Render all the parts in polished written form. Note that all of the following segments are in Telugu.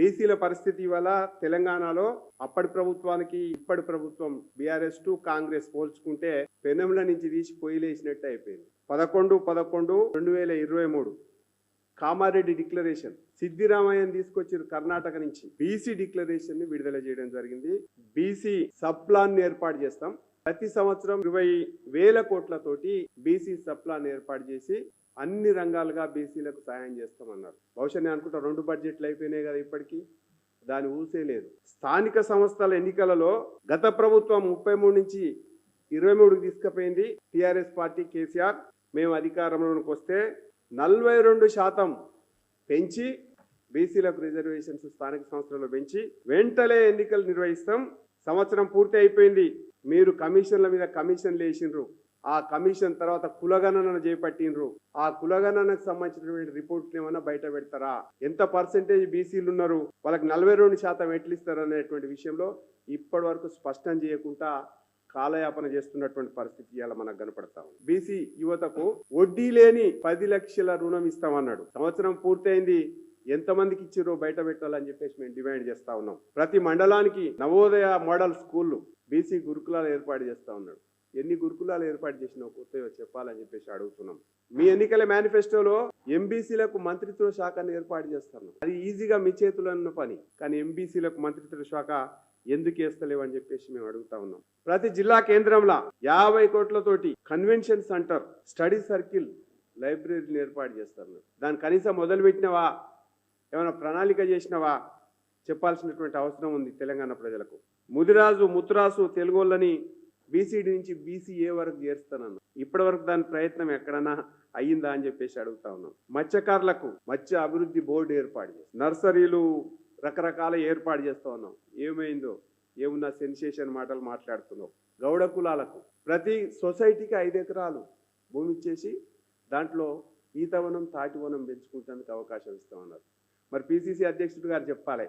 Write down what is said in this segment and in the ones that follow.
బీసీల పరిస్థితి వల్ల తెలంగాణలో అప్పటి ప్రభుత్వానికి ఇప్పటి ప్రభుత్వం బీఆర్ఎస్ టు కాంగ్రెస్ పోల్చుకుంటే పెనముల నుంచి తీసి పొయ్యిలేసినట్టు అయిపోయింది. 11/11/2023 కామారెడ్డి డిక్లరేషన్, సిద్దిరామయ్యని తీసుకొచ్చారు కర్ణాటక నుంచి. బీసీ డిక్లరేషన్ ని విడుదల చేయడం జరిగింది. బీసీ సబ్ ప్లాన్ ఏర్పాటు చేస్తాం, ప్రతి సంవత్సరం 20,000 కోట్లతోటి బీసీ సబ్ ప్లాన్ ఏర్పాటు చేసి అన్ని రంగాలుగా బీసీలకు సాయం చేస్తామన్నారు. బహుశా నేను అనుకుంటా 2 బడ్జెట్లు అయిపోయినాయి కదా, ఇప్పటికీ దాని ఊసే లేదు. స్థానిక సంస్థల ఎన్నికలలో గత ప్రభుత్వం 33 నుంచి 23కి తీసుకుపోయింది టీఆర్ఎస్ పార్టీ కేసీఆర్. మేము అధికారంలోకి వస్తే 42% పెంచి బీసీలకు రిజర్వేషన్స్ స్థానిక సంస్థలలో పెంచి వెంటనే ఎన్నికలు నిర్వహిస్తాం. సంవత్సరం పూర్తి అయిపోయింది, మీరు కమిషన్ల మీద కమిషన్లు వేసిండ్రు. ఆ కమిషన్ తర్వాత కులగణన చేపట్టిండ్రు. ఆ కులగణనకు సంబంధించినటువంటి రిపోర్ట్లు ఏమైనా బయట పెడతారా? ఎంత పర్సెంటేజ్ బీసీలు ఉన్నారు, వాళ్ళకి 42% ఎట్లు ఇస్తారు అనేటువంటి విషయంలో ఇప్పటి వరకు స్పష్టం చేయకుండా కాలయాపన చేస్తున్నటువంటి పరిస్థితి ఇవాళ మనకు కనపడతాం. బీసీ యువతకు వడ్డీ లేని 10 లక్షల రుణం ఇస్తామన్నాడు. సంవత్సరం పూర్తయింది, ఎంతమందికి ఇచ్చిరో బయట పెట్టాలని చెప్పేసి మేము డిమాండ్ చేస్తా ఉన్నాం. ప్రతి మండలానికి నవోదయ మోడల్ స్కూళ్ళు, బీసీ గురుకులాలు ఏర్పాటు చేస్తా ఉన్నాడు. ఎన్ని గురుకులాలు ఏర్పాటు చేసినావు కొత్తగా చెప్పాలని చెప్పేసి అడుగుతున్నాం. మీ ఎన్నికల మేనిఫెస్టోలో ఎంబీసీలకు మంత్రిత్వ శాఖను ఏర్పాటు చేస్తాను. అది ఈజీగా మీ చేతుల్లో ఉన్న పని, కానీ ఎంబీసీలకు మంత్రిత్వ శాఖ ఎందుకు వేస్తలేవని చెప్పేసి మేము అడుగుతా ఉన్నాం. ప్రతి జిల్లా కేంద్రంలో 50 కోట్లతోటి కన్వెన్షన్ సెంటర్, స్టడీ సర్కిల్, లైబ్రరీని ఏర్పాటు చేస్తారు. దాన్ని కనీసం మొదలు పెట్టినవా, ఏమైనా ప్రణాళిక చేసినవా చెప్పాల్సినటువంటి అవసరం ఉంది తెలంగాణ ప్రజలకు. ముదిరాజు ముత్తురాసు తెలుగోళ్ళని బీసీడీ నుంచి బీసీఏ వరకు చేరుస్తానన్నా. ఇప్పటి వరకు దాని ప్రయత్నం ఎక్కడన్నా అయ్యిందా అని చెప్పేసి అడుగుతా ఉన్నాం. మత్స్యకారులకు మత్స్య అభివృద్ధి బోర్డు ఏర్పాటు చేస్తాం, నర్సరీలు రకరకాల ఏర్పాటు చేస్తూ ఉన్నాం. ఏమైందో ఏమున్నా సెన్సేషన్ మాటలు మాట్లాడుతున్నావు. గౌడ కులాలకు ప్రతి సొసైటీకి 5 ఎకరాలు భూమి ఇచ్చేసి దాంట్లో ఈతవనం తాటివనం పెంచుకుంటానికి అవకాశం ఇస్తామన్నారు. మరి పిసిసి అధ్యక్షుడు గారు చెప్పాలి,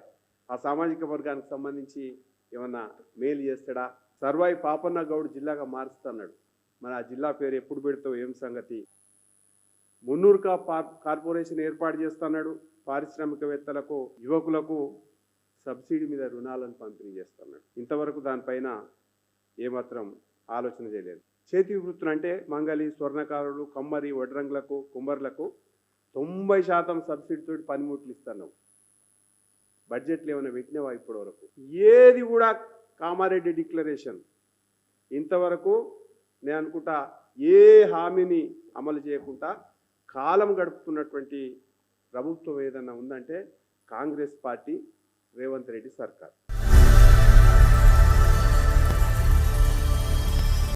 ఆ సామాజిక వర్గానికి సంబంధించి ఏమన్నా మేలు చేస్తాడా? సర్వాయి పాపన్న గౌడ్ జిల్లాగా మారుస్తున్నాడు. మరి ఆ జిల్లా పేరు ఎప్పుడు పెడతావు, ఏం సంగతి? మున్నూరు కార్పొరేషన్ ఏర్పాటు చేస్తున్నాడు. పారిశ్రామికవేత్తలకు, యువకులకు సబ్సిడీ మీద రుణాలను పంపిణీ చేస్తున్నాడు. ఇంతవరకు దానిపైన ఏమాత్రం ఆలోచన చేయలేదు. చేతి వృత్తులు అంటే మంగలి, స్వర్ణకారులు, కమ్మరి, వడ్రంగులకు, కుమ్మర్లకు 90% సబ్సిడీతో పనిముట్లు ఇస్తున్నావు. బడ్జెట్లు ఏమైనా పెట్టినావా ఇప్పటి వరకు? ఏది కూడా కామారెడ్డి డిక్లరేషన్ ఇంతవరకు నేను అనుకుంటా ఏ హామీని అమలు చేయకుండా కాలం గడుపుతున్నటువంటి ప్రభుత్వం ఏదన్నా ఉందంటే కాంగ్రెస్ పార్టీ, రేవంత్ రెడ్డి సర్కార్.